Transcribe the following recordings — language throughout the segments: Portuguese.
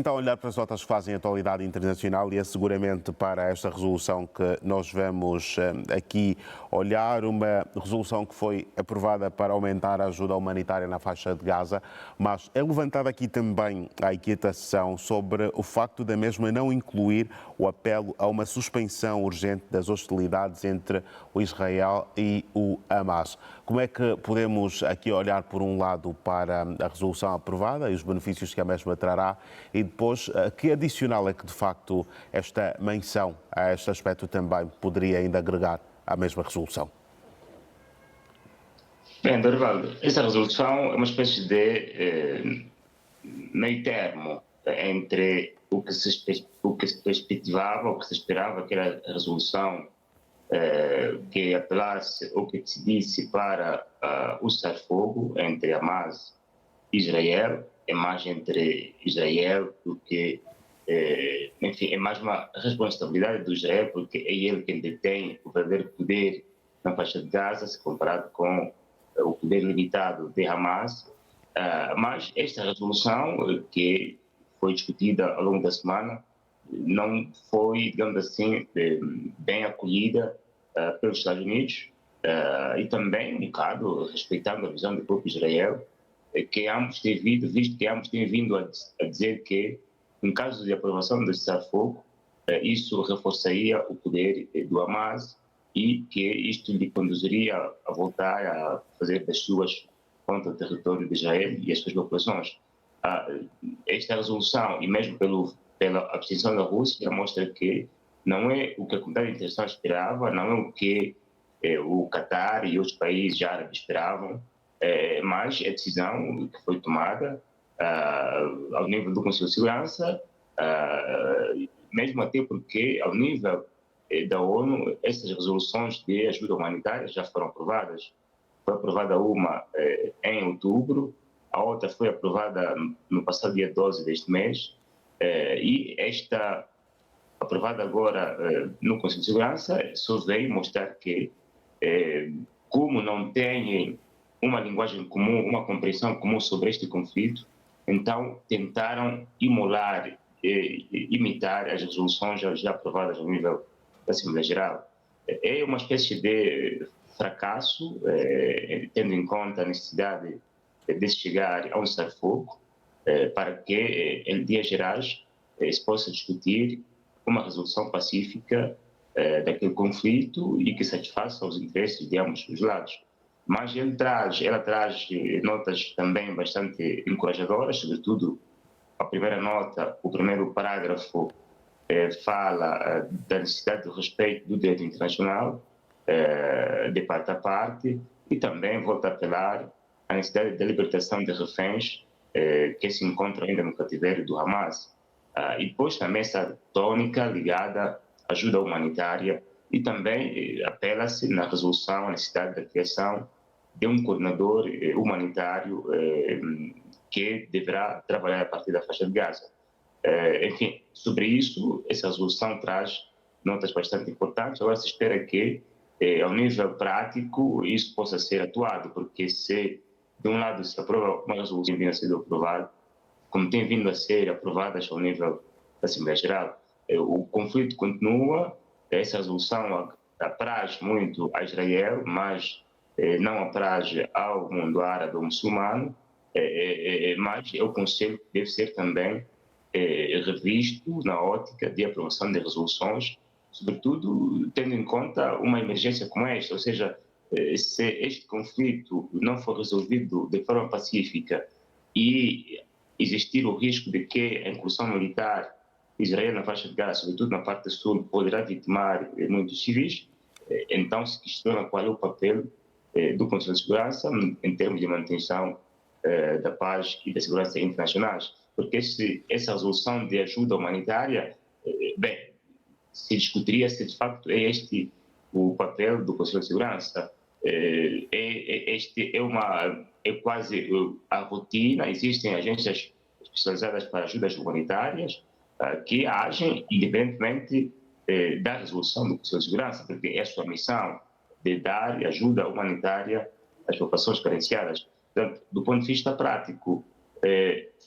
então olhar para as notas que fazem a atualidade internacional e é seguramente para esta resolução que nós vamos aqui olhar, uma resolução que foi aprovada para aumentar a ajuda humanitária na faixa de Gaza, mas é levantada aqui também a inquietação sobre o facto da mesma não incluir o apelo a uma suspensão urgente das hostilidades entre o Israel e o Hamas. Como é que podemos aqui olhar, por um lado, para a resolução aprovada e os benefícios que a mesma trará, e depois, que adicional é que, de facto, esta menção a este aspecto também poderia ainda agregar à mesma resolução? Bem, Dorivaldo, essa resolução é uma espécie de meio termo entre o que se perspectivava, o que se esperava, que era a resolução que apelasse ou que decidisse para o cessar-fogo entre Hamas e Israel. É mais entre Israel do que, enfim, é mais uma responsabilidade do Israel, porque é ele quem detém o verdadeiro poder na faixa de Gaza, se comparado com o poder limitado de Hamas. Mas esta resolução, que foi discutida ao longo da semana, não foi, digamos assim, bem acolhida pelos Estados Unidos e também, um bocado, respeitando a visão do próprio Israel, que ambos têm vindo a dizer que, em caso de aprovação do cessar-fogo, isso reforçaria o poder do Hamas e que isto lhe conduziria a voltar a fazer das suas contra o território de Israel e as suas populações. Esta resolução, e mesmo pela abstenção da Rússia, mostra que não é o que a comunidade internacional esperava, não é o que o Qatar e outros países árabes esperavam, mas a decisão que foi tomada ao nível do Conselho de Segurança, mesmo até porque, ao nível da ONU, essas resoluções de ajuda humanitária já foram aprovadas. Foi aprovada uma em outubro, a outra foi aprovada no passado dia 12 deste mês, e esta, aprovada agora no Conselho de Segurança, só veio mostrar que, como não têm uma linguagem comum, uma compreensão comum sobre este conflito, então tentaram imitar as resoluções já aprovadas ao nível da Assembleia Geral. É uma espécie de fracasso, tendo em conta a necessidade de chegar a um cessar-fogo, para que, em dias gerais, se possa discutir uma resolução pacífica daquele conflito e que satisfaça os interesses de ambos os lados. Mas ela traz notas também bastante encorajadoras, sobretudo a primeira nota, o primeiro parágrafo, fala da necessidade do respeito do direito internacional, de parte a parte, e também volta a apelar à necessidade da libertação de reféns que se encontram ainda no cativeiro do Hamas. E depois também essa tônica ligada à ajuda humanitária, e também apela-se na resolução à necessidade da criação de um coordenador humanitário que deverá trabalhar a partir da faixa de Gaza. Enfim, sobre isso, essa resolução traz notas bastante importantes. Agora se espera que, ao nível prático, isso possa ser atuado, porque se, de um lado, se aprova uma resolução que vinha a ser aprovada, como tem vindo a ser aprovadas ao nível da Assembleia Geral, o conflito continua. Essa resolução apraz muito a Israel, mas não apraz ao mundo árabe ou muçulmano, mas é o Conselho que deve ser também revisto na ótica de aprovação de resoluções, sobretudo tendo em conta uma emergência como esta, ou seja, se este conflito não for resolvido de forma pacífica e existir o risco de que a incursão militar de Israel na faixa de Gaza, sobretudo na parte sul, poderá vitimar muitos civis, então se questiona qual é o papel do Conselho de Segurança em termos de manutenção da paz e da segurança internacionais. Porque essa resolução de ajuda humanitária, se discutiria se de facto é este o papel do Conselho de Segurança. É quase a rotina. Existem agências especializadas para ajudas humanitárias que agem independentemente da resolução do Conselho de Segurança, porque é a sua missão de dar ajuda humanitária às populações carenciadas. Portanto, do ponto de vista prático,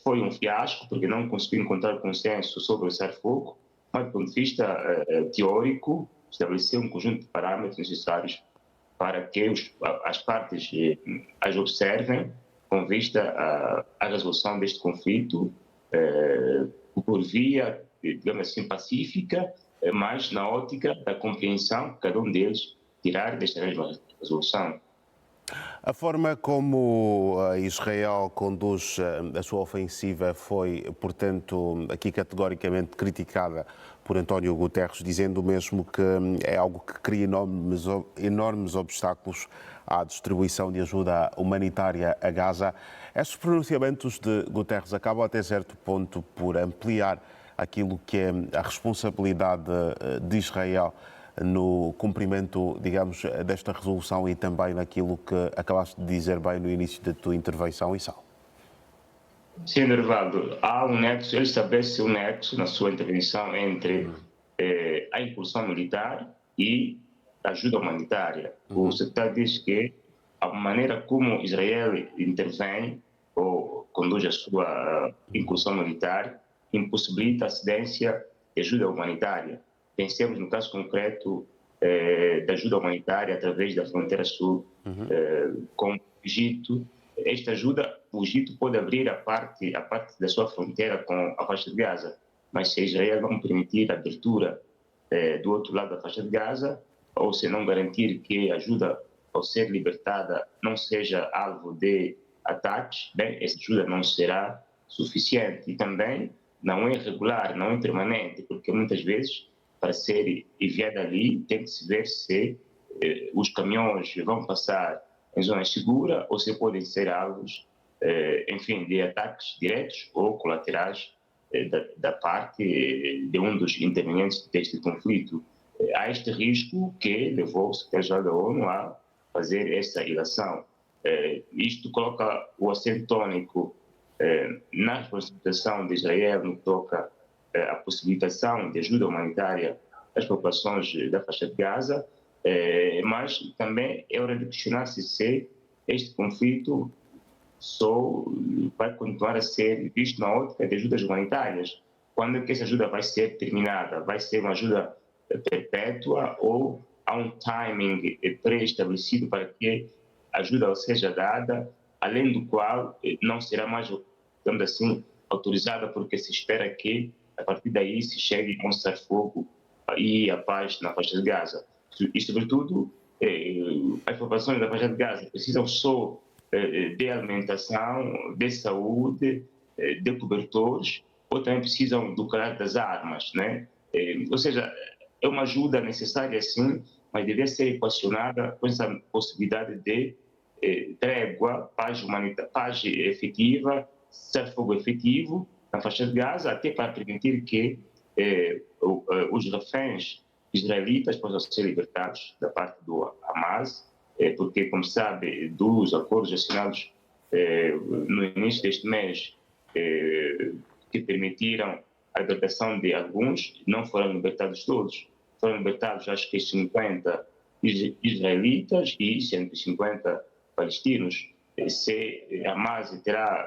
Foi um fiasco, porque não conseguiu encontrar consenso sobre o cessar-fogo, mas, do ponto de vista teórico, estabeleceu um conjunto de parâmetros necessários para que as partes as observem com vista à resolução deste conflito por via, digamos assim, pacífica, mas na ótica da compreensão que cada um deles tirar desta mesma resolução. A forma como Israel conduz a sua ofensiva foi, portanto, aqui categoricamente criticada por António Guterres, dizendo mesmo que é algo que cria enormes obstáculos à distribuição de ajuda humanitária a Gaza. Estes pronunciamentos de Guterres acabam até certo ponto por ampliar aquilo que é a responsabilidade de Israel no cumprimento, digamos, desta resolução e também naquilo que acabaste de dizer bem no início da tua intervenção, Issal. Sim, Nervaldo, há um nexo, ele estabelece um nexo na sua intervenção entre a incursão militar e a ajuda humanitária. O secretário diz que a maneira como Israel intervém ou conduz a sua incursão militar impossibilita a cedência de ajuda humanitária. Pensemos no caso concreto da ajuda humanitária através da fronteira sul com o Egito. Esta ajuda, o Egito pode abrir a parte da sua fronteira com a faixa de Gaza, mas se Israel não permitir a abertura do outro lado da faixa de Gaza, ou se não garantir que a ajuda, ao ser libertada, não seja alvo de ataques, bem, essa ajuda não será suficiente. E também não é regular, não é permanente, porque muitas vezes, para ser enviada ali, tem que se ver se os caminhões vão passar em zonas seguras ou se podem ser alvos, enfim, de ataques diretos ou colaterais da parte de um dos intervenientes deste conflito. Há este risco que levou o secretário-geral da ONU a fazer essa ilação. Isto coloca o acento tônico na responsabilização de Israel no que toca à possibilitação de ajuda humanitária às populações da faixa de Gaza, mas também é hora de questionar-se se este conflito só vai continuar a ser visto na ótica de ajudas humanitárias. Quando é que essa ajuda vai ser terminada? Vai ser uma ajuda perpétua ou há um timing pré-estabelecido para que a ajuda seja dada, além do qual não será mais, digamos assim, autorizada, porque se espera que, a partir daí, se chegue a um cessar-fogo e a paz na faixa de Gaza. E, sobretudo, as populações da faixa de Gaza precisam só de alimentação, de saúde, de cobertores, ou também precisam do caráter das armas, né? Ou seja, é uma ajuda necessária, sim, mas deve ser equacionada com essa possibilidade de trégua, paz efetiva, cessar-fogo efetivo na faixa de Gaza, até para permitir que os reféns israelitas possam ser libertados da parte do Hamas, porque, como se sabe, dos acordos assinados no início deste mês, que permitiram a libertação de alguns, não foram libertados todos. Foram libertados, acho que 50 israelitas e 150 palestinos. Se Hamas terá,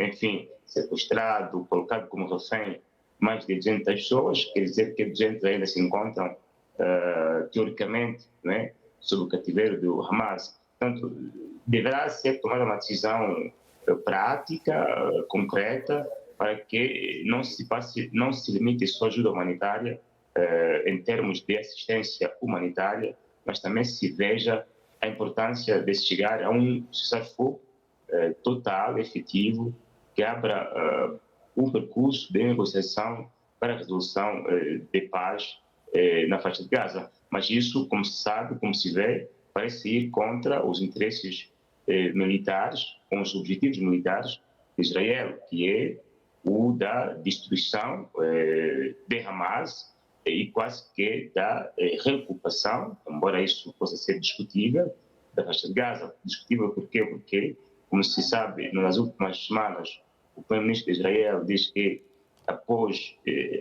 enfim, sequestrado, colocado como refém mais de 200 pessoas, quer dizer que 200 ainda se encontram, teoricamente, né, sob o cativeiro do Hamas. Portanto, deverá ser tomada uma decisão prática, concreta, para que não se limite só a ajuda humanitária em termos de assistência humanitária, mas também se veja a importância de chegar a um cessar-fogo total, efetivo, que abra um percurso de negociação para a resolução de paz na faixa de Gaza. Mas isso, como se sabe, como se vê, parece ir contra os interesses militares, com os objetivos militares de Israel, que é o da destruição de Hamas e quase que da reocupação, embora isso possa ser discutível, da faixa de Gaza. Discutível por quê? Porque, como se sabe, nas últimas semanas, o primeiro-ministro de Israel diz que, após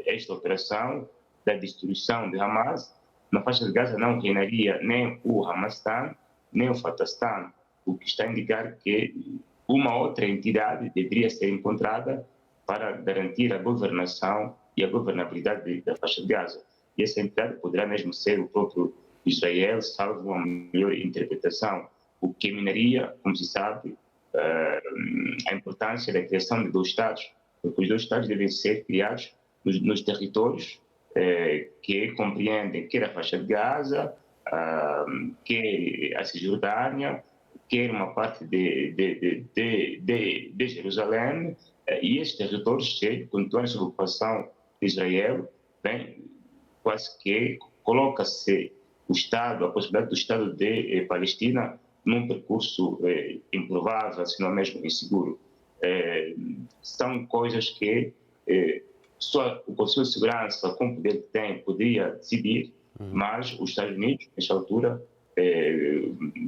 esta operação da destruição de Hamas, na faixa de Gaza não reinaria nem o Hamastan, nem o Fatastan, o que está a indicar que uma outra entidade deveria ser encontrada para garantir a governação e a governabilidade da faixa de Gaza. E essa entidade poderá mesmo ser o próprio Israel, salvo uma melhor interpretação, o que minaria, como se sabe, a importância da criação de 2 Estados, porque os 2 Estados devem ser criados nos territórios que compreendem quer a faixa de Gaza, quer a Cisjordânia, quer uma parte de Jerusalém, e esses territórios, se continuarem sob ocupação de Israel, bem, quase que coloca-se o Estado, a possibilidade do Estado de Palestina num percurso improvável, se não mesmo inseguro. São coisas que só o Conselho de Segurança, com o poder que tem, poderia decidir, mas os Estados Unidos, nesta altura,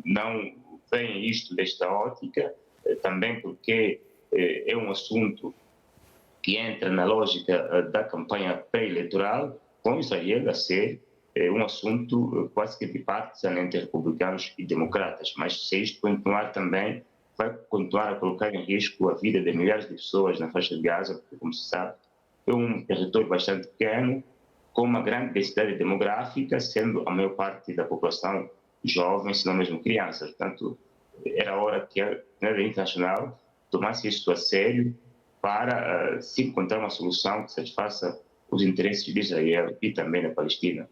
não veem isto desta ótica, também porque é um assunto que entra na lógica da campanha pré-eleitoral, com Israel a ser um assunto quase que bipartisan entre republicanos e democratas. Mas se isto continuar também, vai continuar a colocar em risco a vida de milhares de pessoas na faixa de Gaza, porque, como se sabe, é um território bastante pequeno, com uma grande densidade demográfica, sendo a maior parte da população jovem, se não mesmo crianças. Portanto, era hora que a comunidade internacional tomasse isto a sério para se encontrar uma solução que satisfaça os interesses de Israel e também da Palestina.